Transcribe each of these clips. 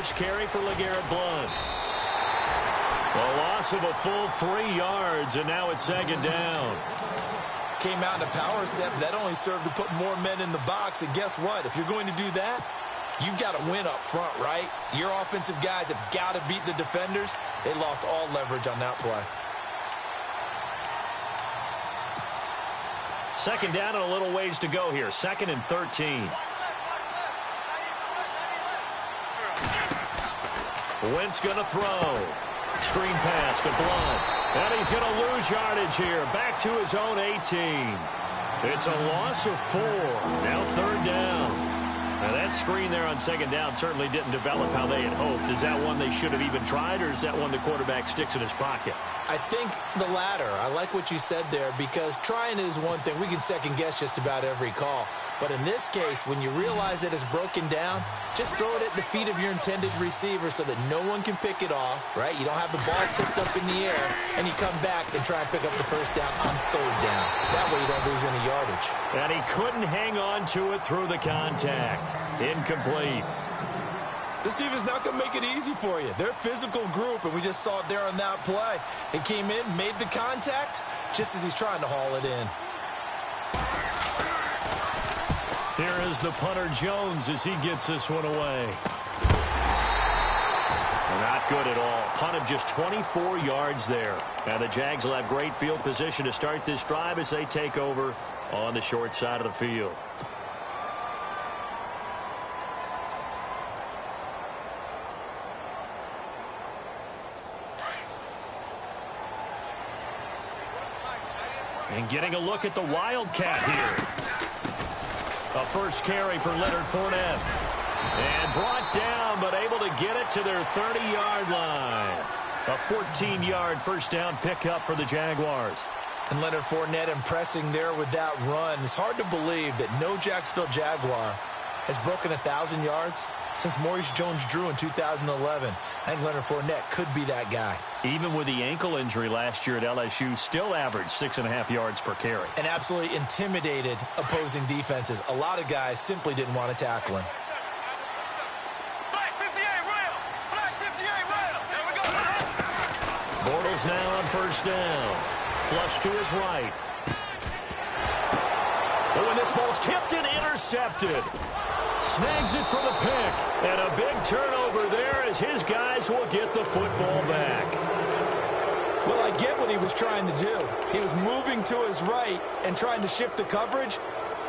first carry for LeGarrette Blount. A loss of a full 3 yards, and now it's second down. Came out in a power set, but that only served to put more men in the box. And guess what? If you're going to do that, you've got to win up front, right? Your offensive guys have got to beat the defenders. They lost all leverage on that play. Second down and a little ways to go here. 2nd and 13. Wentz going to throw. Screen pass to Blount. And he's going to lose yardage here. Back to his own 18. It's a loss of 4. Now 3rd down. Now that screen there on 2nd down certainly didn't develop how they had hoped. Is that one they should have even tried, or is that one the quarterback sticks in his pocket? I think the latter. I like what you said there, because trying is one thing. We can second guess just about every call. But in this case, when you realize that it's broken down, just throw it at the feet of your intended receiver so that no one can pick it off, right? You don't have the ball tipped up in the air, and you come back and try and pick up the first down on 3rd down. That way you don't lose any yardage. And he couldn't hang on to it through the contact. Incomplete. This defense is not going to make it easy for you. They're a physical group, and we just saw it there on that play. It came in, made the contact, just as he's trying to haul it in. Here is the punter, Jones, as he gets this one away. Not good at all. Punt of just 24 yards there. And the Jags will have great field position to start this drive as they take over on the short side of the field. And getting a look at the Wildcat here. A first carry for Leonard Fournette. And brought down, but able to get it to their 30-yard line. A 14-yard first down pickup for the Jaguars. And Leonard Fournette impressing there with that run. It's hard to believe that no Jacksonville Jaguar has broken 1,000 yards since Maurice Jones-Drew in 2011. I think Leonard Fournette could be that guy. Even with the ankle injury last year at LSU, still averaged 6.5 yards per carry. And absolutely intimidated opposing defenses. A lot of guys simply didn't want to tackle him. Bortles now on first down. Flush to his right. Oh, and this ball's tipped and intercepted. Snags it for the pick. And a big turnover there as his guys will get the football back. Well, I get what he was trying to do. He was moving to his right and trying to shift the coverage.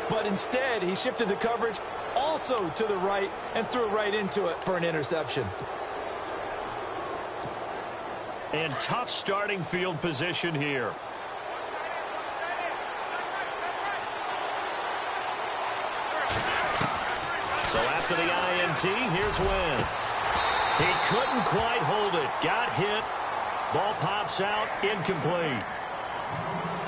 But instead, he shifted the coverage also to the right and threw right into it for an interception. And tough starting field position here. So after the INT, here's Wentz. He couldn't quite hold it. Got hit. Ball pops out. Incomplete.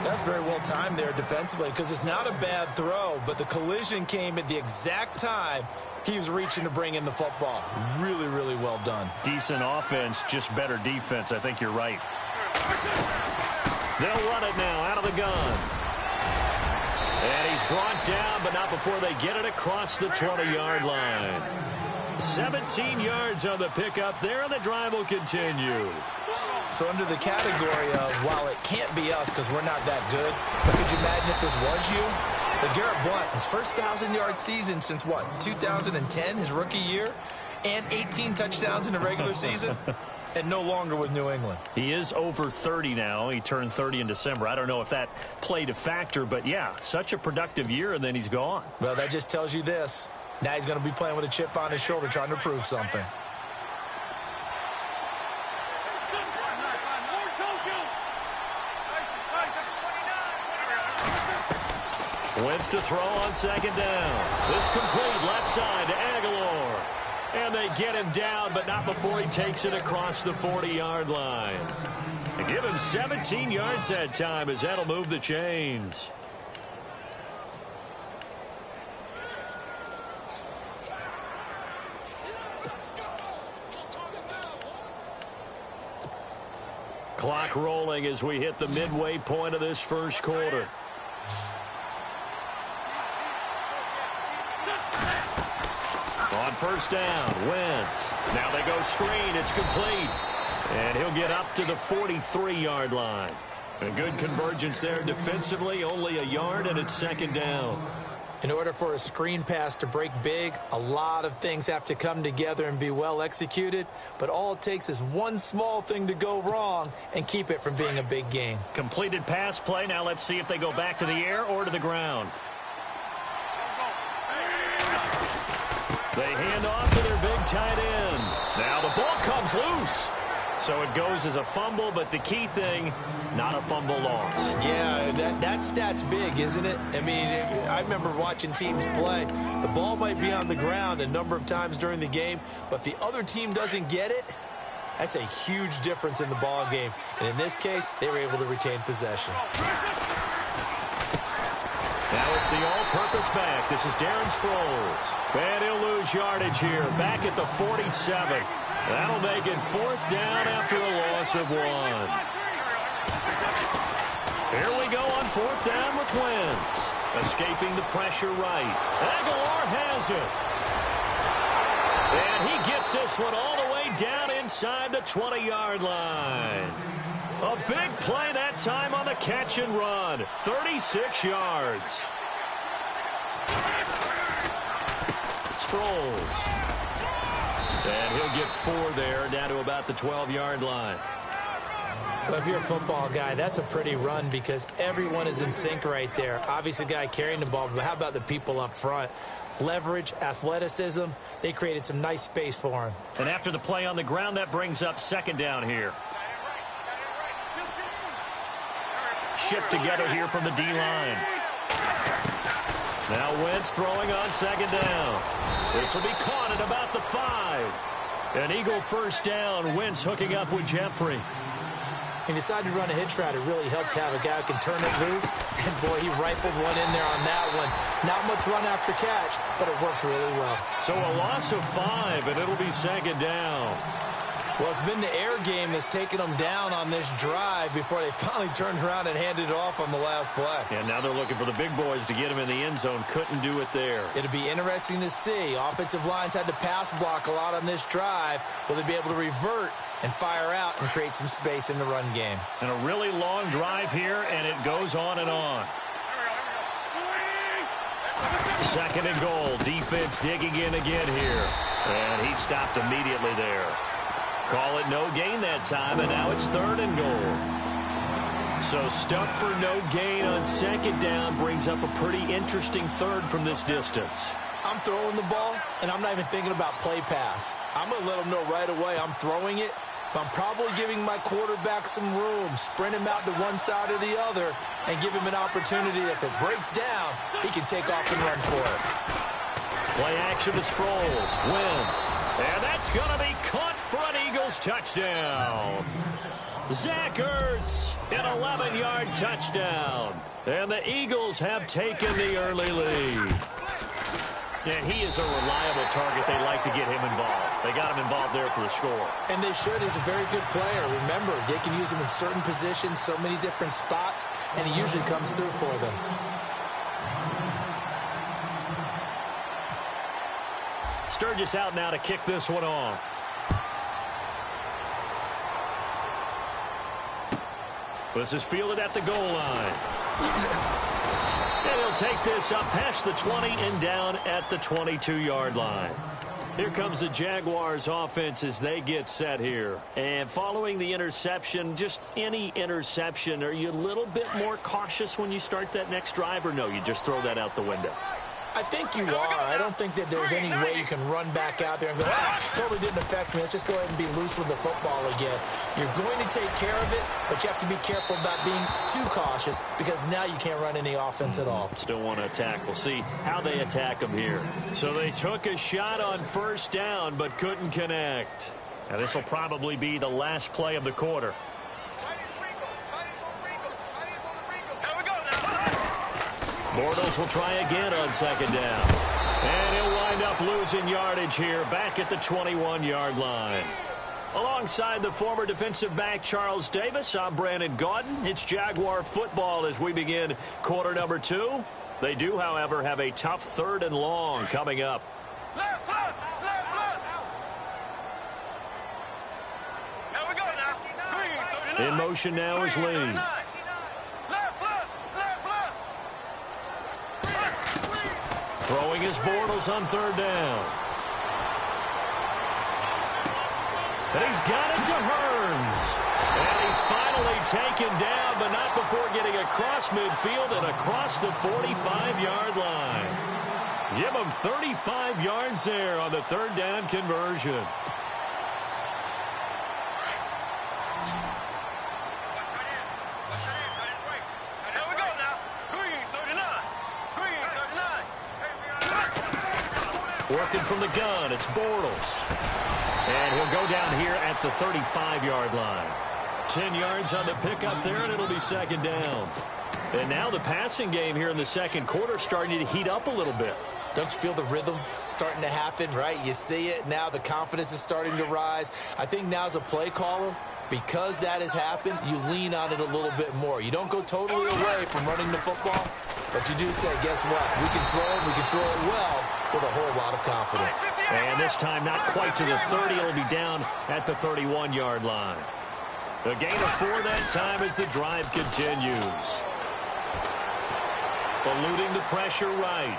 That's very well timed there defensively, because it's not a bad throw, but the collision came at the exact time he was reaching to bring in the football. Really, really well done. Decent offense, just better defense. I think you're right. They'll run it now out of the gun. And he's brought down, but not before they get it across the 20-yard line. 17 yards on the pickup there, and the drive will continue. So under the category of, while it can't be us because we're not that good, but could you imagine if this was you? LeGarrette Blount, his first 1,000-yard season since, what, 2010, his rookie year? And 18 touchdowns in the regular season? And no longer with New England. He is over 30 now. He turned 30 in December. I don't know if that played a factor, but yeah, such a productive year, and then he's gone. Well, that just tells you this. Now he's going to be playing with a chip on his shoulder trying to prove something. Wentz to throw on second down. This complete left side to Aguilar. And they get him down, but not before he takes it across the 40-yard line. They give him 17 yards that time as that'll move the chains. Clock rolling as we hit the midway point of this first quarter. On first down. Wentz. Now they go screen. It's complete. And he'll get up to the 43-yard line. A good convergence there defensively. Only a yard, and it's second down. In order for a screen pass to break big, a lot of things have to come together and be well executed. But all it takes is one small thing to go wrong and keep it from being a big game. Completed pass play. Now let's see if they go back to the air or to the ground. They hand off to their big tight end. Now the ball comes loose. So it goes as a fumble, but the key thing, not a fumble loss. Yeah, that stat's big, isn't it? I mean, I remember watching teams play. The ball might be on the ground a number of times during the game, but the other team doesn't get it. That's a huge difference in the ball game. And in this case, they were able to retain possession. Now it's the all-purpose back. This is Darren Sproles. And he'll lose yardage here, back at the 47. That'll make it fourth down after a loss of 1. Here we go on fourth down with Wentz. Escaping the pressure right. Aguilar has it. And he gets this one all the way down inside the 20-yard line. A big play that time on the catch and run. 36 yards. Sproles. And he'll get 4 there, down to about the 12-yard line. Well, if you're a football guy, that's a pretty run because everyone is in sync right there. Obviously, the guy carrying the ball, but how about the people up front? Leverage, athleticism, they created some nice space for him. And after the play on the ground, that brings up second down here. Shift together here from the D-line. Now Wentz throwing on second down. This will be caught at about the 5. An Eagle first down. Wentz hooking up with Jeffrey. He decided to run a hitch route. It really helped to have a guy who can turn it loose. And, boy, he rifled one in there on that one. Not much run after catch, but it worked really well. So a loss of 5, and it'll be second down. Well, it's been the air game that's taken them down on this drive before they finally turned around and handed it off on the last play. And now they're looking for the big boys to get him in the end zone. Couldn't do it there. It'll be interesting to see. Offensive lines had to pass block a lot on this drive. Will they be able to revert and fire out and create some space in the run game? And a really long drive here, and it goes on and on. Second and goal. Defense digging in again here. And he stopped immediately there. Call it no gain that time, and now it's third and goal. So stuff for no gain on second down brings up a pretty interesting third from this distance. I'm throwing the ball, and I'm not even thinking about play pass. I'm going to let them know right away I'm throwing it, but I'm probably giving my quarterback some room, sprint him out to one side or the other, and give him an opportunity. If it breaks down, he can take off and run for it. Play action to Sproles. Wentz. And that's going to be caught for an Eagles touchdown. Zach Ertz, an 11-yard touchdown. And the Eagles have taken the early lead. Yeah, he is a reliable target. They like to get him involved. They got him involved there for the score. And they should. He's a very good player. Remember, they can use him in certain positions, so many different spots, and he usually comes through for them. Sturgis out now to kick this one off. This is fielded at the goal line. And he'll take this up past the 20 and down at the 22-yard line. Here comes the Jaguars offense as they get set here. And following the interception, just any interception, are you a little bit more cautious when you start that next drive, or no, you just throw that out the window? I think you are. I don't think that there's any way you can run back out there and go, totally didn't affect me. Let's just go ahead and be loose with the football again. You're going to take care of it, but you have to be careful about being too cautious because now you can't run any offense at all. Still want to attack. We'll see how they attack them here. So they took a shot on first down but couldn't connect. Now this will probably be the last play of the quarter. Bortles will try again on second down. And he'll wind up losing yardage here back at the 21-yard line. Alongside the former defensive back Charles Davis, I'm Brandon Gaudin. It's Jaguar football as we begin quarter number 2. They do, however, have a tough third and long coming up. Left, left, left. In motion now is Lee. Throwing his Bortles on third down. And he's got it to Hearns. And he's finally taken down, but not before getting across midfield and across the 45-yard line. Give him 35 yards there on the third down conversion. Working from the gun, it's Bortles. And he'll go down here at the 35-yard line. 10 yards on the pickup there, and it'll be second down. And now the passing game here in the second quarter starting to heat up a little bit. Don't you feel the rhythm starting to happen, right? You see it now. The confidence is starting to rise. I think now as a play caller, because that has happened, you lean on it a little bit more. You don't go totally away from running the football, but you do say, guess what? We can throw it. We can throw it well with a whole lot of confidence. And this time not quite to the 30. It'll be down at the 31-yard line. A gain of 4 that time as the drive continues. Eluding the pressure right.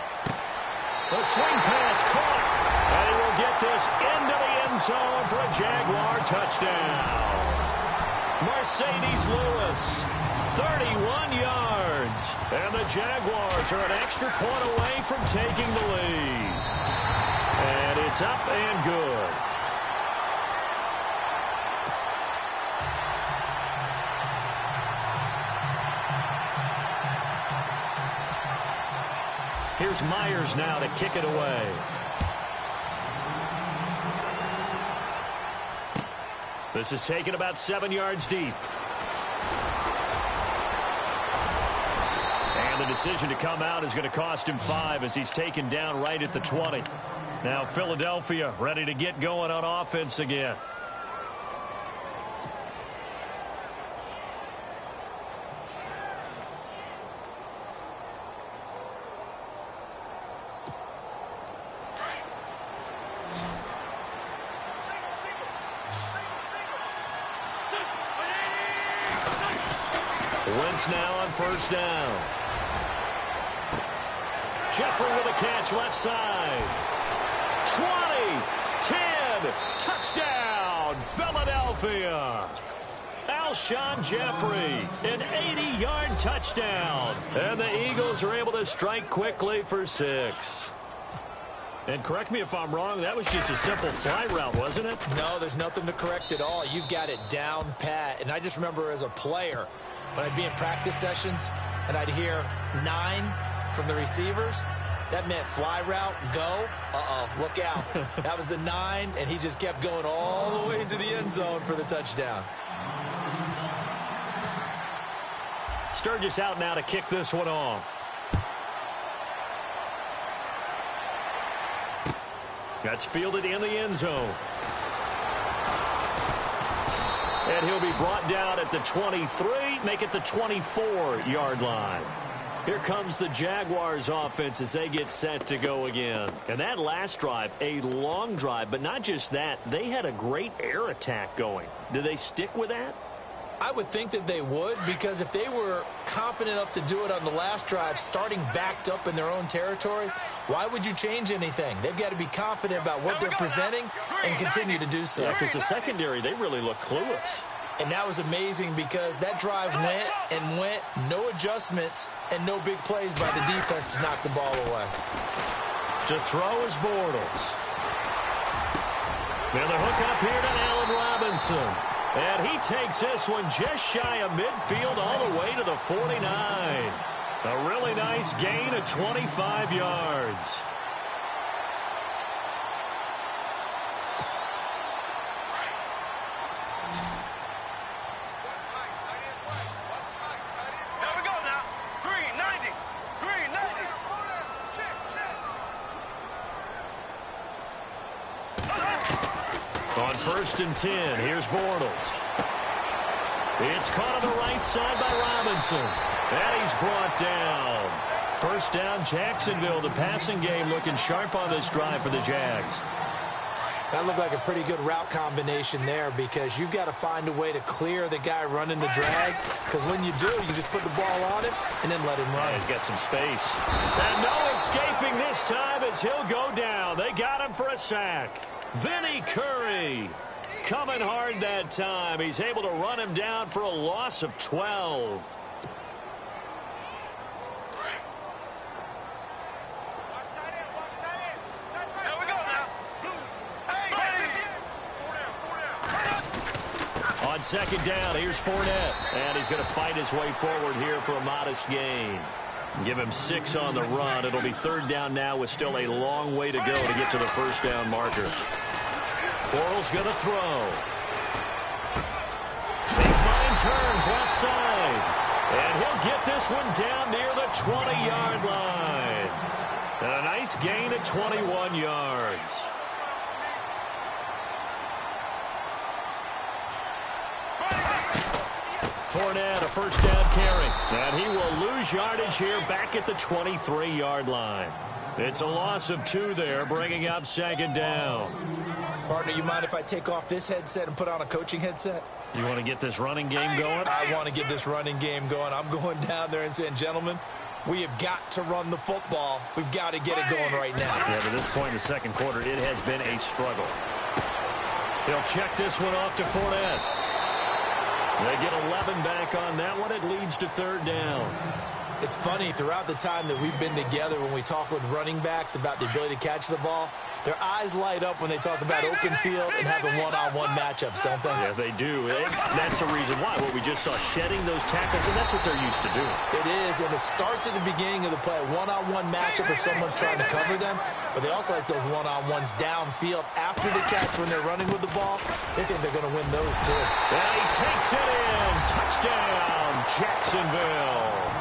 The swing pass caught. And he will get this into the end zone for a Jaguar touchdown. Mercedes Lewis, 31 yards. And the Jaguars are an extra point away from taking the lead. And it's up and good. Here's Myers now to kick it away. This is taken about 7 yards deep. And the decision to come out is going to cost him 5 as he's taken down right at the 20. Now Philadelphia ready to get going on offense again. Wentz now on first down. Jeffrey with a catch left side. 20, 10, touchdown, Philadelphia. Alshon Jeffrey, an 80-yard touchdown. And the Eagles are able to strike quickly for 6. And correct me if I'm wrong, that was just a simple fly route, wasn't it? No, there's nothing to correct at all. You've got it down pat. And I just remember as a player, when I'd be in practice sessions and I'd hear 9 from the receivers, that meant fly route, go, look out. That was the 9, and he just kept going all the way into the end zone for the touchdown. Sturgis out now to kick this one off. That's fielded in the end zone. And he'll be brought down at the 23, make it the 24-yard line. Here comes the Jaguars offense as they get set to go again. And that last drive, a long drive, but not just that, they had a great air attack going. Do they stick with that? I would think that they would, because if they were confident enough to do it on the last drive, starting backed up in their own territory, why would you change anything? They've got to be confident about what they're presenting and continue to do so. Yeah, because the secondary, they really look clueless. And that was amazing because that drive went and went, no adjustments, and no big plays by the defense to knock the ball away. To throw is Bortles. And the hook up here to Allen Robinson. And he takes this one just shy of midfield all the way to the 49. A really nice gain of 25 yards. On 1st and 10, here's Bortles. It's caught on the right side by Robinson. And he's brought down. First down, Jacksonville. The passing game looking sharp on this drive for the Jags. That looked like a pretty good route combination there because you've got to find a way to clear the guy running the drag, because when you do, you just put the ball on him and then let him run. Yeah, he's got some space. And no escaping this time as he'll go down. They got him for a sack. Vinny Curry coming hard that time. He's able to run him down for a loss of 12. On second down, here's Fournette. And he's going to fight his way forward here for a modest gain. Give him 6 on the run. It'll be third down now with still a long way to go to get to the first down marker. Bortles going to throw. He finds Hurns left side. And he'll get this one down near the 20-yard line. And a nice gain at 21 yards. Fournette, a first down carry. And he will lose yardage here back at the 23-yard line. It's a loss of 2 there, bringing up second down. Partner, you mind if I take off this headset and put on a coaching headset? You want to get this running game going? I want to get this running game going. I'm going down there and saying, gentlemen, we have got to run the football. We've got to get it going right now. Yeah, to this point in the second quarter, it has been a struggle. He'll check this one off to Fournette. They get 11 back on that one. It leads to third down. It's funny, throughout the time that we've been together, when we talk with running backs about the ability to catch the ball, their eyes light up when they talk about open field and having one-on-one matchups, don't they? Yeah, they do. That's the reason why. What we just saw, shedding those tackles, and that's what they're used to doing. It is, and it starts at the beginning of the play, one-on-one matchup if someone's trying to cover them, but they also like those one-on-ones downfield after the catch when they're running with the ball. They think they're going to win those, too. And he takes it in. Touchdown, Jacksonville.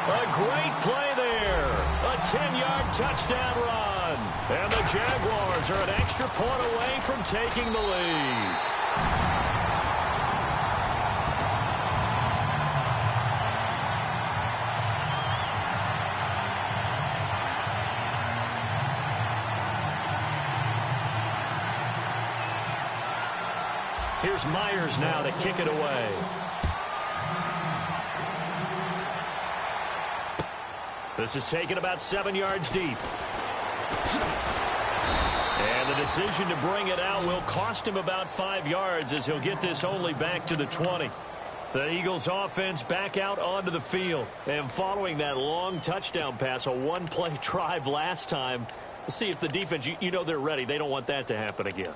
A great play there. A 10-yard touchdown run. And the Jaguars are an extra point away from taking the lead. Here's Myers now to kick it away. This is taken about 7 yards deep. And the decision to bring it out will cost him about 5 yards as he'll get this only back to the 20. The Eagles offense back out onto the field. And following that long touchdown pass, a one-play drive last time, see if the defense, you know they're ready. They don't want that to happen again.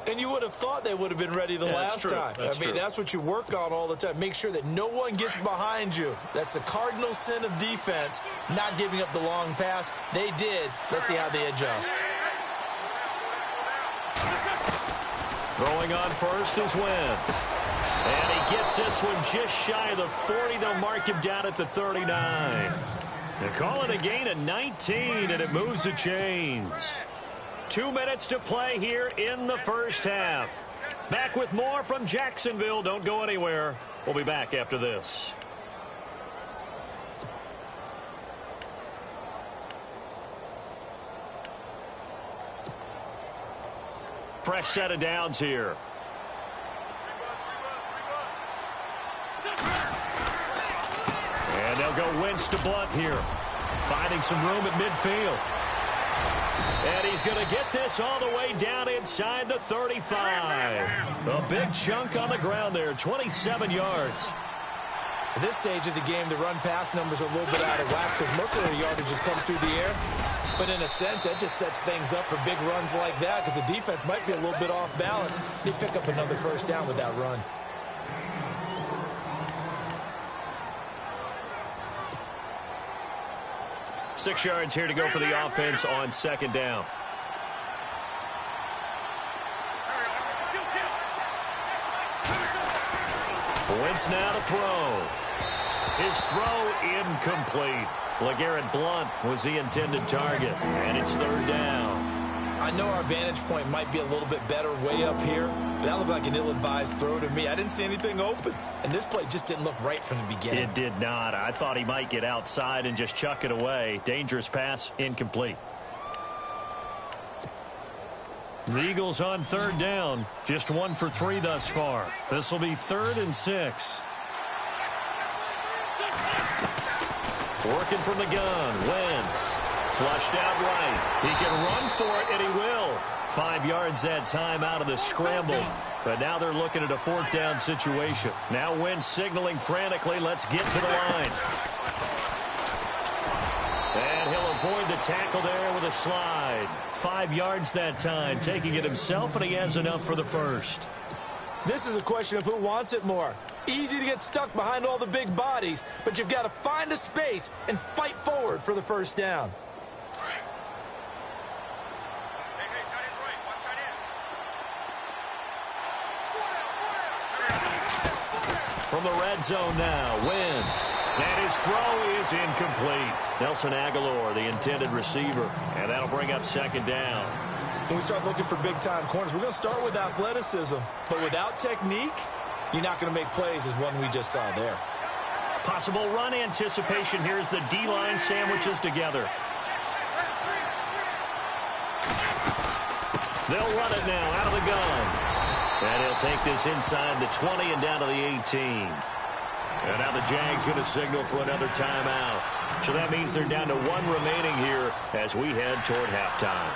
And you would have thought they would have been ready the last time. That's what you work on all the time. Make sure that no one gets behind you. That's the cardinal sin of defense, not giving up the long pass. They did. Let's see how they adjust. Throwing on first is Wentz. And he gets this one just shy of the 40. They'll mark him down at the 39. They call it a gain of 19, and it moves the chains. 2 minutes to play here in the first half. Back with more from Jacksonville. Don't go anywhere. We'll be back after this. Fresh set of downs here. And they'll go Wentz to Blunt here. Finding some room at midfield. And he's going to get this all the way down inside the 35. A big chunk on the ground there, 27 yards. At this stage of the game, the run-pass numbers are a little bit out of whack because most of their yardage has come through the air. But in a sense, that just sets things up for big runs like that because the defense might be a little bit off balance. They pick up another first down with that run. Six yards here to go for the offense on second down. Wentz now to throw. His throw incomplete. LeGarrette Blount was the intended target, and it's third down. I know our vantage point might be a little bit better way up here, but that looked like an ill-advised throw to me. I didn't see anything open, and this play just didn't look right from the beginning. It did not. I thought he might get outside and just chuck it away. Dangerous pass, incomplete. The Eagles on third down. Just 1 for 3 thus far. This will be 3rd and 6. Working from the gun. Wentz. Flushed out right. He can run for it, and he will. 5 yards that time out of the scramble. But now they're looking at a 4th down situation. Now Wentz signaling frantically, let's get to the line. And he'll avoid the tackle there with a slide. 5 yards that time, taking it himself, and he has enough for the first. This is a question of who wants it more. Easy to get stuck behind all the big bodies, but you've got to find a space and fight forward for the first down. From the red zone now, Wentz. And his throw is incomplete. Nelson Aguilar, the intended receiver. And that'll bring up 2nd down. When we start looking for big-time corners, we're going to start with athleticism. But without technique, you're not going to make plays as one we just saw there. Possible run anticipation here as the D-line sandwiches together. They'll run it now out of the gun. And he'll take this inside the 20 and down to the 18. And now the Jags going to signal for another timeout. So that means they're down to 1 remaining here as we head toward halftime.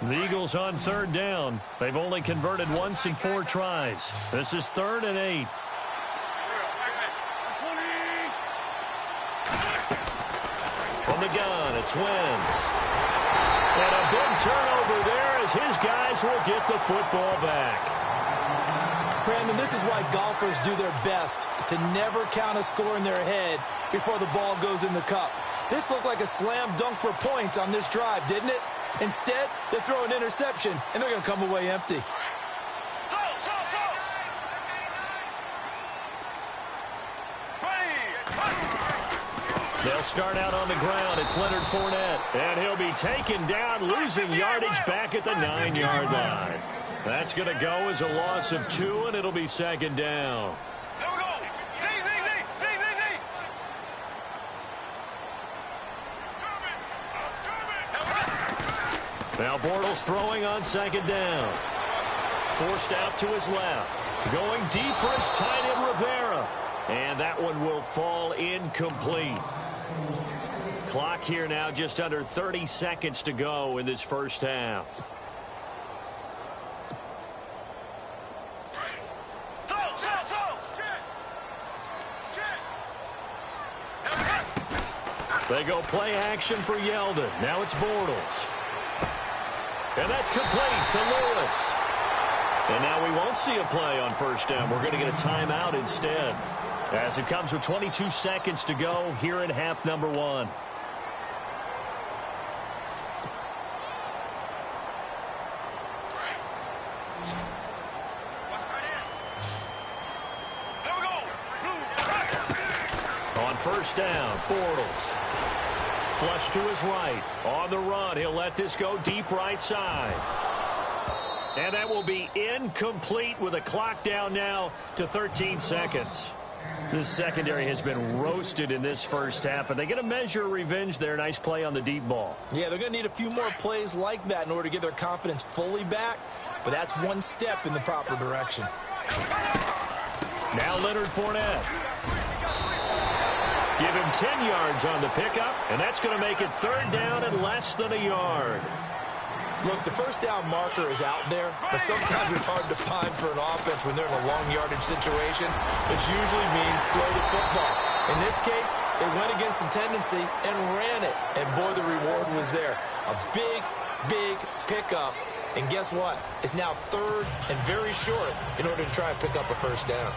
The Eagles on 3rd down. They've only converted once in 4 tries. This is 3rd and 8. From the gun, it's Wentz. And a big turnover there as his guys will get the football back. Brandon, this is why golfers do their best to never count a score in their head before the ball goes in the cup. This looked like a slam dunk for points on this drive, didn't it? Instead, they throw an interception, and they're going to come away empty. They'll start out on the ground. It's Leonard Fournette. And he'll be taken down, losing yardage back at the 9-yard line. That's going to go as a loss of 2, and it'll be 2nd down. Now Bortles throwing on 2nd down. Forced out to his left. Going deep for his tight end, Rivera. And that one will fall incomplete. Clock here now just under 30 seconds to go in this first half. They go play action for Yeldon. Now it's Bortles. And that's complete to Lewis. And now we won't see a play on 1st down. We're going to get a timeout instead, as it comes with 22 seconds to go here in half number 1. On 1st down, Bortles. Flush to his right. On the run, he'll let this go deep right side. And that will be incomplete with a clock down now to 13 seconds. This secondary has been roasted in this first half, and they get a measure of revenge there. Nice play on the deep ball. Yeah, they're going to need a few more plays like that in order to get their confidence fully back, but that's one step in the proper direction. Now Leonard Fournette. Give him 10 yards on the pickup, and that's going to make it 3rd down and less than a yard. Look, the 1st down marker is out there, but sometimes it's hard to find for an offense when they're in a long yardage situation, which usually means throw the football. In this case, they went against the tendency and ran it, and boy, the reward was there. A big, big pickup, and guess what? It's now 3rd and very short in order to try and pick up a 1st down.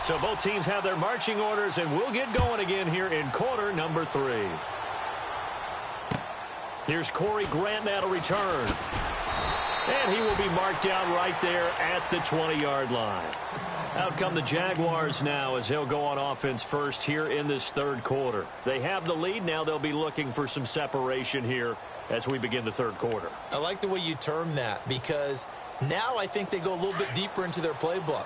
So both teams have their marching orders, and we'll get going again here in quarter number 3. Here's Corey Grant now to return. And he will be marked down right there at the 20-yard line. Out come the Jaguars now as they'll go on offense first here in this third quarter. They have the lead. Now they'll be looking for some separation here as we begin the third quarter. I like the way you term that because now I think they go a little bit deeper into their playbook.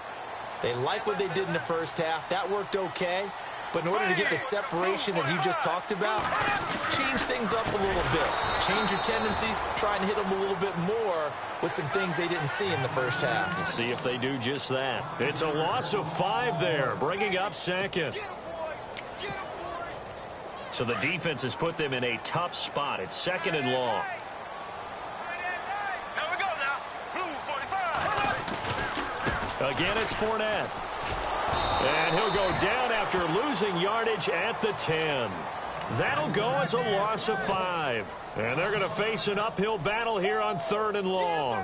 They like what they did in the first half. That worked okay. But in order to get the separation that you just talked about, change things up a little bit. Change your tendencies. Try and hit them a little bit more with some things they didn't see in the first half. Let's see if they do just that. It's a loss of 5 there, bringing up second. So the defense has put them in a tough spot. It's second and long. Here we go now. Blue 45. Again, it's Fournette. And he'll go down after losing yardage at the 10. That'll go as a loss of 5. And they're going to face an uphill battle here on third and long.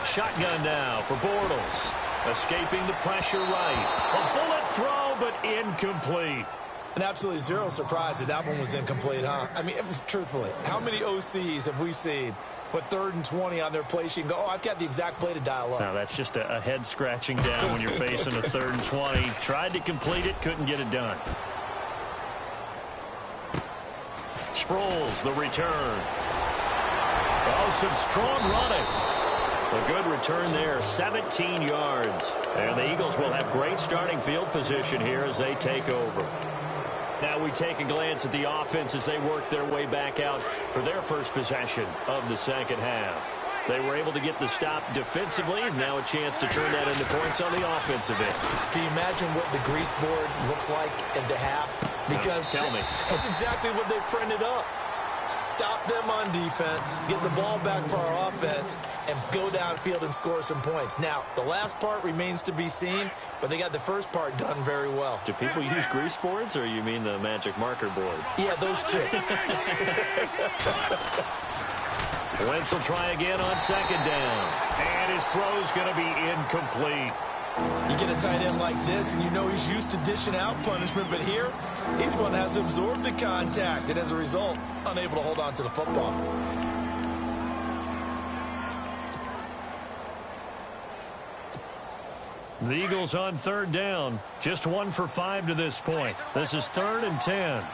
Shotgun now for Bortles. Escaping the pressure right. A bullet throw, but incomplete. And absolutely zero surprise that one was incomplete, huh? I mean, truthfully, how many OCs have we seen with 3rd and 20 on their play sheet and go, oh, I've got the exact play to dial up? Now, that's just a head scratching down when you're facing a 3rd and 20. Tried to complete it, couldn't get it done. Sproles, the return. Oh, some strong running. A good return there, 17 yards. And the Eagles will have great starting field position here as they take over. Now we take a glance at the offense as they work their way back out for their first possession of the second half. They were able to get the stop defensively, and now a chance to turn that into points on the offensive end. Can you imagine what the grease board looks like at the half? Because tell me. That's exactly what they printed up. Stop them on defense, get the ball back for our offense, and go downfield and score some points. Now, the last part remains to be seen, but they got the first part done very well. Do people use grease boards, or you mean the magic marker board? Yeah, those two. Wentz will try again on second down. And his throw's going to be incomplete. You get a tight end like this, and you know he's used to dishing out punishment, but here, he's going to have to absorb the contact, and as a result, unable to hold on to the football. The Eagles on third down. Just 1 for 5 to this point. This is 3rd and 10.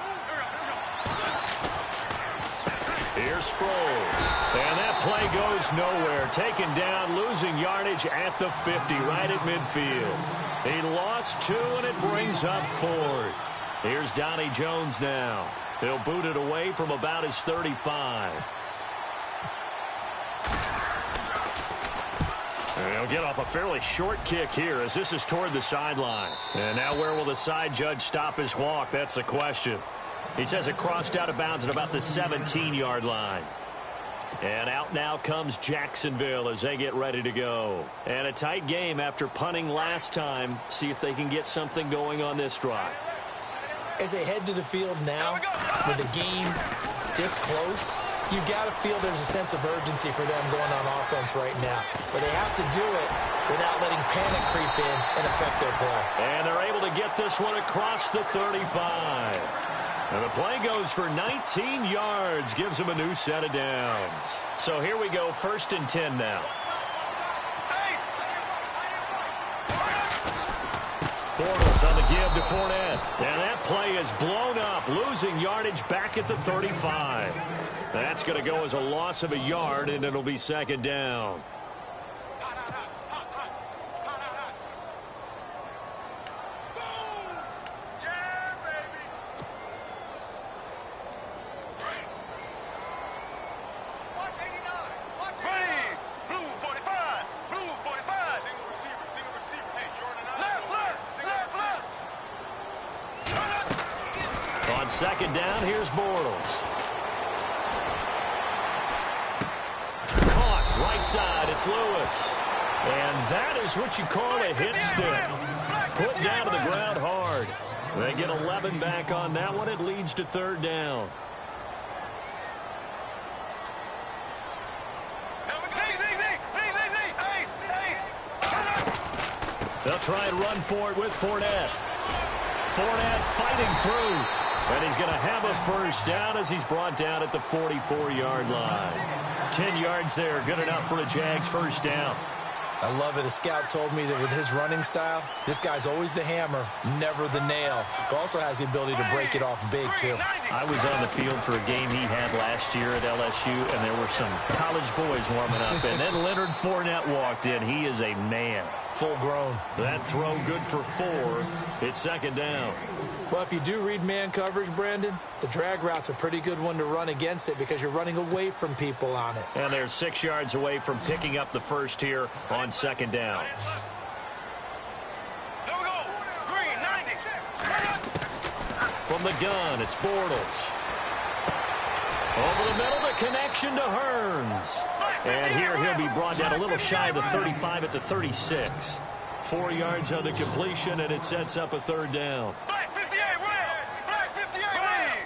Here's Sproles. And that play goes nowhere. Taken down, losing yardage at the 50, right at midfield. He lost 2, and it brings up 4th. Here's Donnie Jones now. He'll boot it away from about his 35. And he'll get off a fairly short kick here as this is toward the sideline. And now where will the side judge stop his walk? That's the question. He says it crossed out of bounds at about the 17-yard line. And out now comes Jacksonville as they get ready to go. And a tight game after punting last time. See if they can get something going on this drive. As they head to the field now, with the game this close, you got to feel there's a sense of urgency for them going on offense right now. But they have to do it without letting panic creep in and affect their play. And they're able to get this one across the 35. And the play goes for 19 yards, gives them a new set of downs. So here we go, 1st and 10 now. Bortles on the give to Fournette. And that play is blown up, losing yardage back at the 35. That's going to go as a loss of a yard, and it'll be 2nd down. On 2nd down, here's Bortles. Caught right side, it's Lewis. And that is what you call a hit stick. Put down to the ground hard. They get 11 back on that one. It leads to 3rd down. They'll try and run for it with Fournette. Fournette fighting through. And he's going to have a first down as he's brought down at the 44-yard line. 10 yards there, good enough for a Jags first down. I love it. A scout told me that with his running style, this guy's always the hammer, never the nail. But also has the ability to break it off big, too. I was on the field for a game he had last year at LSU, and there were some college boys warming up. And then Leonard Fournette walked in. He is a man. Full grown. That throw good for 4. It's second down. Well, if you do read man coverage, Brandon, the drag route's a pretty good one to run against it because you're running away from people on it. And they're 6 yards away from picking up the first here on second down. Here we go. Green, 90. From the gun, it's Bortles. Over the middle, the connection to Hearns. And here he'll be brought down a little shy of the 35 at the 36. 4 yards on the completion, and it sets up a third down. Black 58, Ram. Black 58, Ram.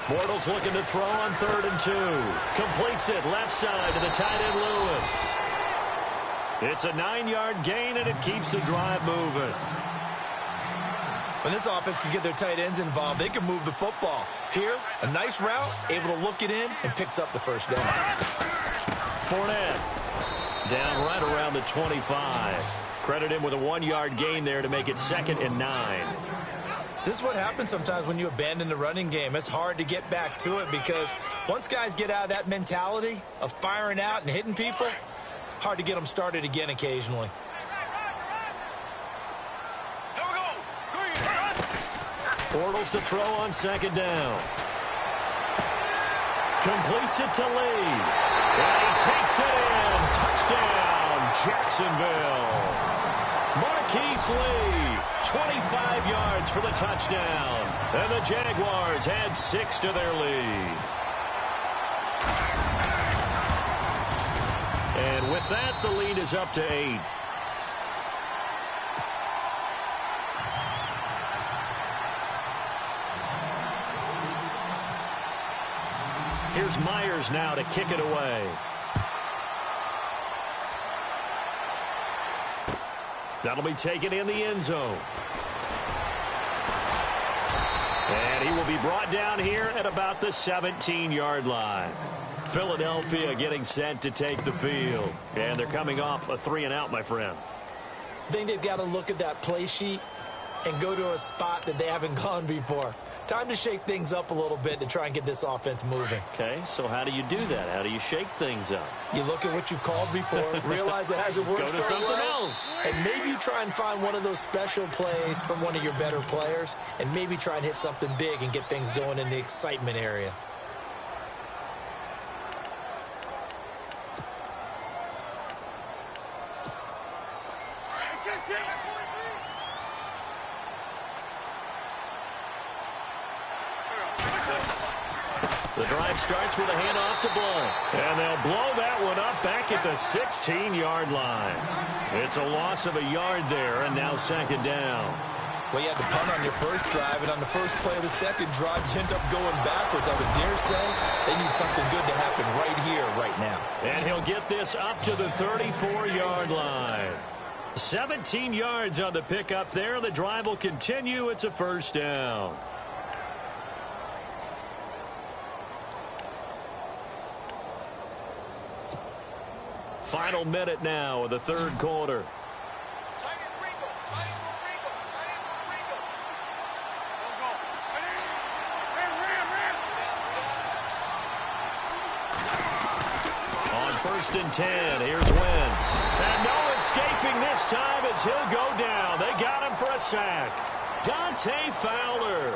Bortles looking to throw on 3rd and 2. Completes it left side to the tight end Lewis. It's a 9-yard gain, and it keeps the drive moving. When this offense can get their tight ends involved, they can move the football. Here, a nice route, able to look it in, and picks up the first down. Fournette down right around the 25. Credit him with a 1-yard gain there to make it 2nd and 9. This is what happens sometimes when you abandon the running game. It's hard to get back to it because once guys get out of that mentality of firing out and hitting people, hard to get them started again occasionally. Here we go. Green. Bortles to throw on second down. Completes it to Lee. And he takes it in. Touchdown, Jacksonville. Marquise Lee, 25 yards for the touchdown. And the Jaguars add 6 to their lead. And with that, the lead is up to 8. Here's Myers now to kick it away. That'll be taken in the end zone. And he will be brought down here at about the 17-yard line. Philadelphia getting set to take the field. And they're coming off a 3-and-out, my friend. I think they've got to look at that play sheet and go to a spot that they haven't gone before. Time to shake things up a little bit to try and get this offense moving. Okay, so how do you do that? How do you shake things up? You look at what you've called before, realize it hasn't worked Go to so something well, else. and maybe you try and find one of those special plays from one of your better players, and maybe try and hit something big and get things going in the excitement area. The drive starts with a handoff to Blount. And they'll blow that one up back at the 16-yard line. It's a loss of a yard there, and now second down. Well, you had to punt on your first drive, and on the first play of the second drive, you end up going backwards. I would dare say they need something good to happen right here, right now. And he'll get this up to the 34-yard line. 17 yards on the pickup there. The drive will continue. It's a first down. Final minute now of the third quarter. On 1st and 10, here's Wentz. And no escaping this time as he'll go down. They got him for a sack. Dante Fowler.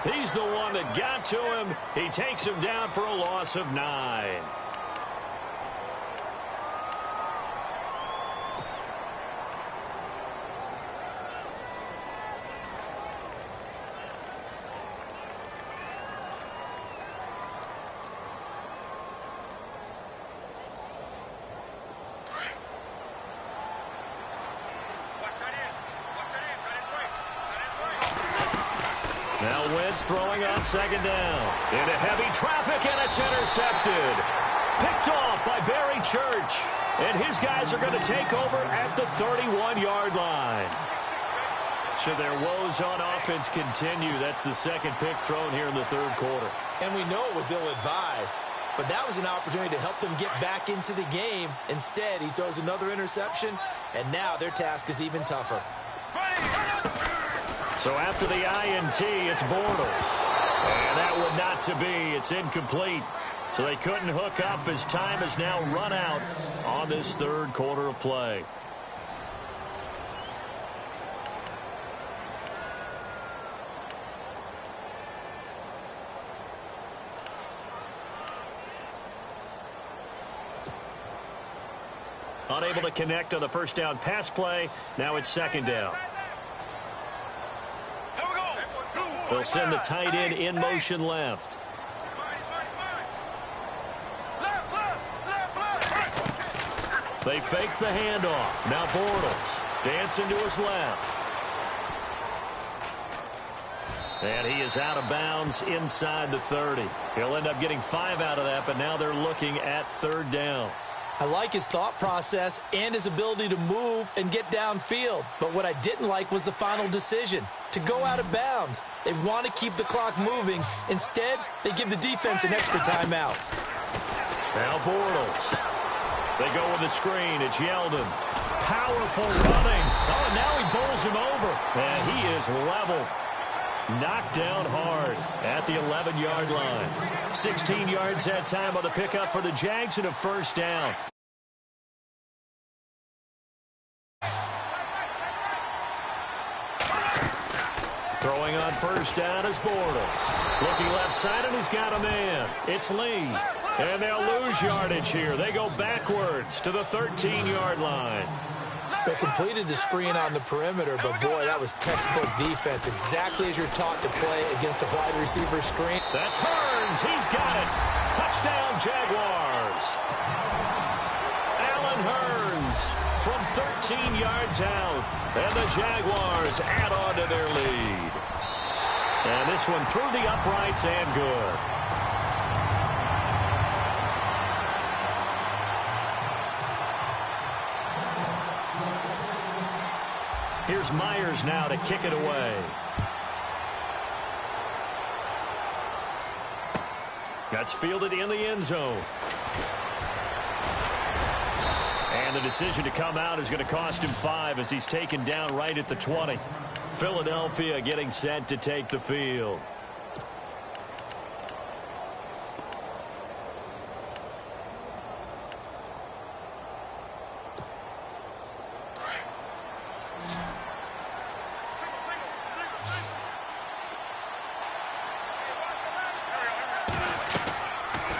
He's the one that got to him. He takes him down for a loss of 9. Now Wentz throwing on second down. Into heavy traffic, and it's intercepted. Picked off by Barry Church. And his guys are going to take over at the 31-yard line. So their woes on offense continue. That's the second pick thrown here in the third quarter. And we know it was ill-advised, but that was an opportunity to help them get back into the game. Instead, he throws another interception, and now their task is even tougher. So after the INT, it's Bortles. And that would not to be. It's incomplete. So they couldn't hook up as time has now run out on this third quarter of play. Unable to connect on the first down pass play. Now it's second down. They'll send the tight end in motion left. They fake the handoff. Now Bortles dancing to his left. And he is out of bounds inside the 30. He'll end up getting 5 out of that, but now they're looking at third down. I like his thought process and his ability to move and get downfield. But what I didn't like was the final decision, to go out of bounds. They want to keep the clock moving. Instead, they give the defense an extra timeout. Now Bortles. They go with the screen. It's Yeldon. Powerful running. Oh, and now he bowls him over. And he is leveled. Knocked down hard at the 11-yard line. 16 yards that time on the pickup for the Jags and a first down. Throwing on first down is Bortles. Looking left side, and he's got a man. It's Lee. And they'll lose yardage here. They go backwards to the 13-yard line. They completed the screen on the perimeter, but boy, that was textbook defense. Exactly as you're taught to play against a wide receiver screen. That's Hurns. He's got it. Touchdown, Jaguars. Allen Hurns from 13 yards out. And the Jaguars add on to their lead. And this one through the uprights and good. Here's Myers now to kick it away. That's fielded in the end zone. And the decision to come out is going to cost him 5 as he's taken down right at the 20. Philadelphia getting set to take the field.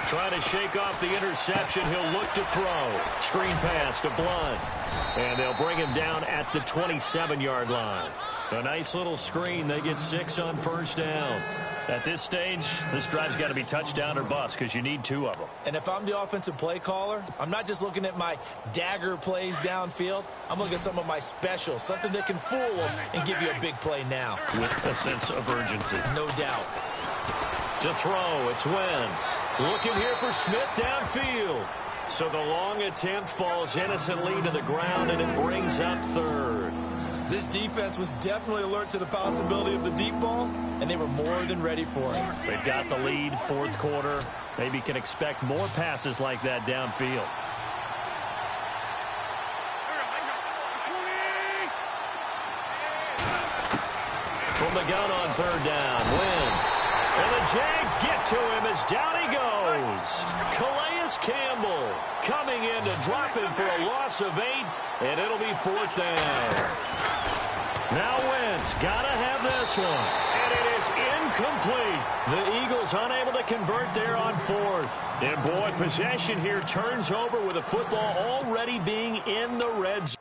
Trying to shake off the interception. He'll look to throw. Screen pass to Blunt. And they'll bring him down at the 27-yard line. A nice little screen. They get 6 on first down. At this stage, this drive's got to be touchdown or bust because you need 2 of them. And if I'm the offensive play caller, I'm not just looking at my dagger plays downfield. I'm looking at some of my specials, something that can fool them and give you a big play now. With a sense of urgency. No doubt. To throw, it's Wentz. Looking here for Smith downfield. So the long attempt falls innocently to the ground, and it brings up third. This defense was definitely alert to the possibility of the deep ball, and they were more than ready for it. They've got the lead, fourth quarter. Maybe can expect more passes like that downfield. From the gun on third down, Wentz. And the Jags get to him as down he goes. Calais Campbell coming in to drop him for a loss of 8, and it'll be fourth down. Now Wentz got to have this one, and it is incomplete. The Eagles unable to convert there on fourth. And boy, possession here turns over with the football already being in the red zone.